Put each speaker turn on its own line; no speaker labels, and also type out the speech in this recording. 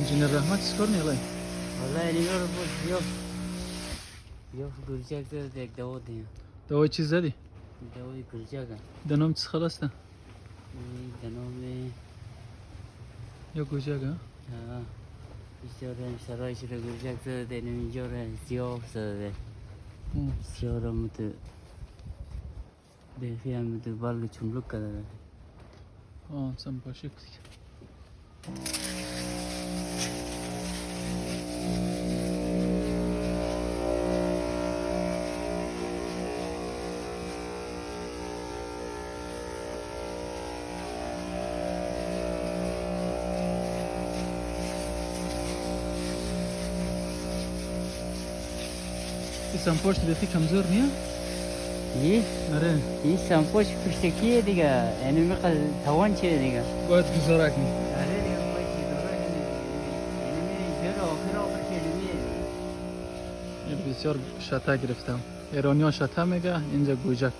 انجینر رحمت چیکار می‌کنی؟
والله اینجا رو بود یا گلچک زد یک دوا دیم
دوای چی زدی؟
دوای گلچک
دنام چی خلاصته؟
دنام
یا گوجه ها؟
بیچاره سرایش رو گلچک زد اینجا رو سیاه زده سیاه رو متو دیگه هم متو بالگ چملک کرده
سم باشه کلی سمپوش بیخی کمزور نیه؟
یه؟
آره
این سمپوش پشتکیه دیگه یعنی میخواد توان چیه دیگه
باید گزارک نی
آره دیگه باید گزارک نی یعنی جور آخر کلمیه
بسیار شته گرفتم ایرانی ها شته میگه اینجا گوجک